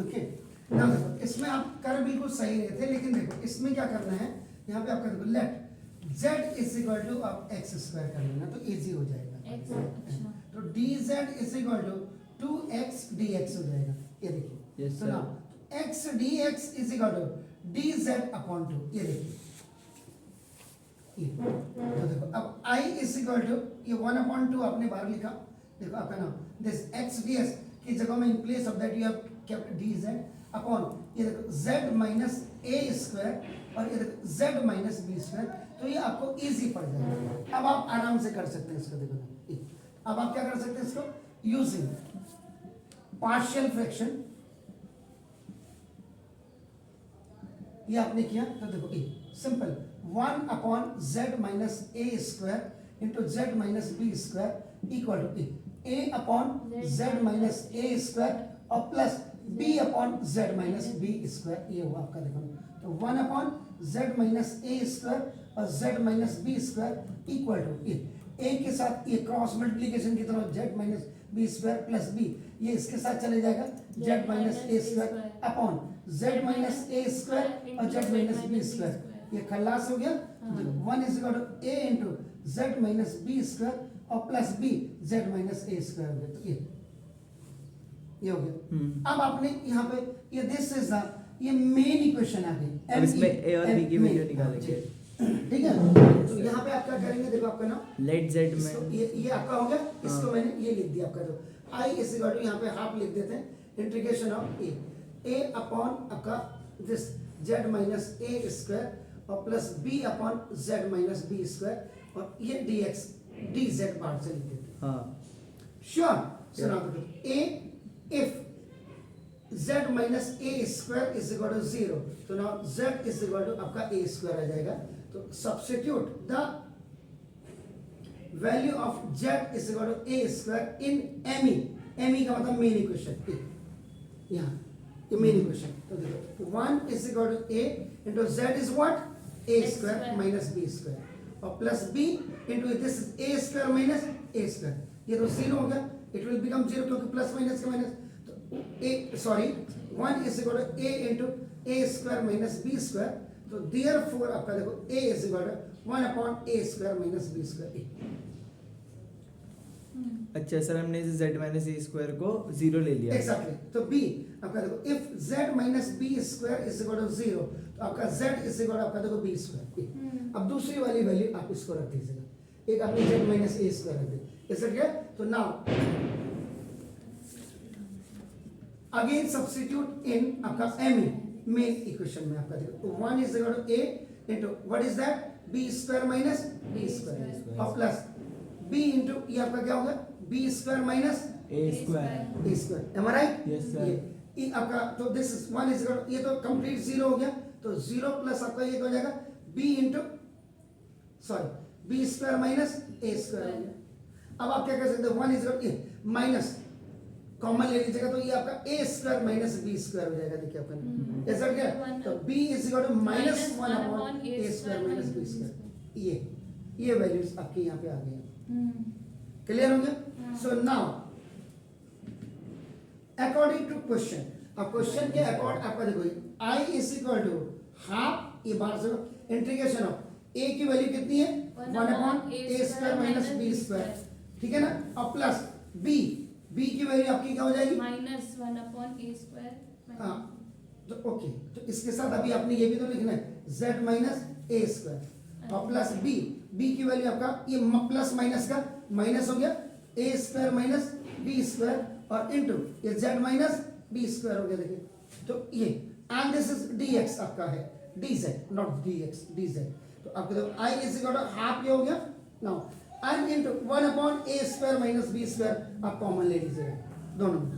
Okay ना देखो इसमें आप कर बिल्कुल सही रहे थे, लेकिन देखो इसमें क्या करना है, यहाँ पे आपका देखो let z is equal to आप x स्क्वायर कर लेना तो इजी हो जाएगा। अच्छा तो dz is equal to 2x dx हो जाएगा। ये देखिए Yes, तो sir. ना x dx is equal to dz upon 2। ये देखिए ये तो देखो अब I इज इक्वल टू ये 1 अपॉन 2 आपने बाहर लिखा, देखो आपका नाम दिस x ds की जगह में in place of that you have kept dz upon ये देखो z माइनस a स्क्वायर और ये देखो z माइनस b स्क्वायर। तो ये आपको इजी पड़ जाएगा। अब आप आराम से कर सकते हैं इसको। देखो ना अब आप क्या कर सकते हैं इसको यूजिंग पार्शियल फ्रैक्शन। ये आपने किया तो देखो ये simple 1 upon z minus a square into z minus b square equal to a upon z minus a square और plus b upon z minus b square. ये हुआ आपका देखो तो 1 upon z minus a square और z minus b square equal to a के साथ ये क्रॉस मल्टीप्लिकेशन की तरह z minus b square plus b ये इसके साथ चले जाएगा z minus a square upon z minus a square और z माइनस b स्क्वायर। ये खल्लास हो गया। 1 is equal to a into z minus b square और plus b z minus a square हो गया। तो ये हो गया। अब आपने यहाँ पे ये दिस इज द ये मेन इक्वेशन आ गई। अब इसमें a और b की वैल्यू निकालेंगे। ठीक है तो यहाँ पे आप क्या करेंगे, देखो आपका ना लेट z में ये आपका हो गया। इसको मैंने ये लिख दिया आपका तो I इज इक्वल टू यहाँ पे हाफ लिख देते हैं इंटीग्रेशन ऑफ a अपॉन आपका this z minus a square और plus b upon z minus b square और ये dx dz पार्ट से लिख देते हैं। हाँ श्योर सुना दो a if z minus a square is equal to 0 तो now z is equal to आपका a स्क्वायर आ जाएगा। तो substitute the value of z is equal to a square in me का मतलब मेन इक्वेशन यहाँ ये मेन इक्वेशन। तो देखो 1 is equal to a into z is what a square minus b square और plus b into this is a square minus a square. ये तो 0 हो गया, इट विल बिकम 0 क्योंकि प्लस माइनस का माइनस। तो a sorry 1 is equal to a into a square minus b square. तो therefore आपका देखो a is equal to 1 upon a square minus b square. अच्छा सर, हमने इस z माइनस a स्क्वायर को 0 ले लिया। एग्जैक्टली तो b आपका देखो if z minus b square is equal to 0 तो आपका z इज इक्वल टू आपका देखो b स्क्वायर। अब दूसरी वाली वैल्यू आप इसको रख दीजिएगा, एक आपने z माइनस a स्क्वायर रख दी। Is it clear? तो नाउ अगेन सब्स्टिट्यूट इन आपका मेन इक्वेशन में आपका देखो 1 is equal to a into what is that b square minus b square और प्लस b इनटू ये आपका क्या होगा b square minus a square. a square. Am I right? Yes, sir. ये आपका तो दिस इज 1 इज इक्वल ये तो कंप्लीट 0 हो गया। तो 0 प्लस आपका ये हो जाएगा b into sorry b square minus a square हो गया। अब आप क्या कर सकते हो 1 इज इक्वल माइनस कॉमन ले लीजिएगा तो ये आपका a square minus b square हो जाएगा। देखिए आपका ऐसा क्या तो b is equal to minus 1 upon a square minus b square. ये वैल्यूज आपके यहाँ पे आ गई। क्लियर हो गया? So now according to question, अब क्वेश्चन के अकॉर्ड आपका देखो I is equal to half ये बाहर से इंटीग्रेशन ऑफ a की वैल्यू कितनी है 1 upon a square minus b square. ठीक है ना? और प्लस b की वैल्यू आपकी क्या हो जाएगी माइनस 1 अपॉन a स्क्वायर। हाँ तो ओके तो इसके साथ अभी आपने ये भी तो लिखना है z माइनस a स्क्वायर और प्लस b की वैल्यू आपका ये प्लस माइनस का माइनस हो गया a square minus b square और इनटू ये z माइनस b स्क्वायर हो गया। देखिए तो ये एंड दिस इज dx आपका है dz नॉट dx dz। तो आपको देखो I is equal to half ये हो गया। Now and into 1 upon a square minus b square आप कॉमन ले लीजिएगा दोनों में।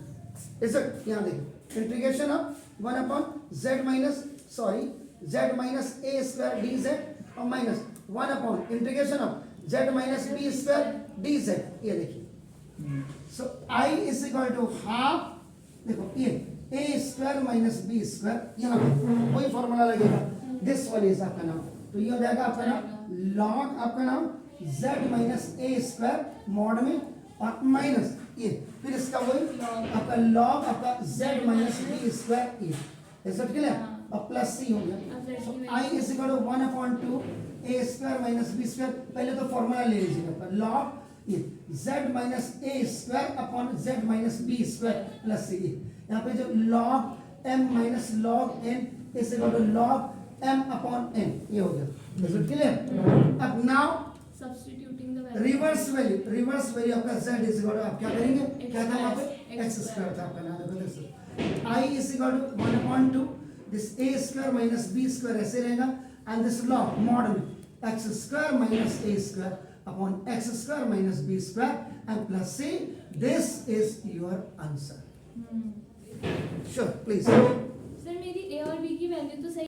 इसे यहाँ देखिए integration of 1 upon z minus sorry z minus a square dz और minus 1 upon integration of z minus b square dz। ये देखिए so I is equal to half देखो ये a square minus b square यहाँ पे वही formula लगेगा this one is आपका नाम। तो ये हो जाएगा आपका नाम लॉग आपका नाम z minus a square mod में और माइनस ये फिर इसका वही Log. आपका लॉग आपका z माइनस बी स्क्वायर ए ऐसा क्लियर हाँ. और प्लस सी हो अब गया Z तो की I is equal to 1/2 a square minus b square पहले तो फॉर्मूला ले लीजिएगा लॉग ये z माइनस a square upon z minus b square plus c यहाँ पे जो log m minus log n is equal to log m upon n ये हो गया इज इट क्लियर अब now Substituting the value. Reverse value आपका z is equal to आप क्या करेंगे X क्या था वहां पे square. x स्क्वायर था आपका नाम देखो दोस्तों i is equal to 1/2 this a square minus b square ऐसे रहेगा एंड दिस लॉग मॉड में x square minus a square upon x square minus b square and plus c this is your answer Hmm. Sure please sir मेरी a और b की value तो सही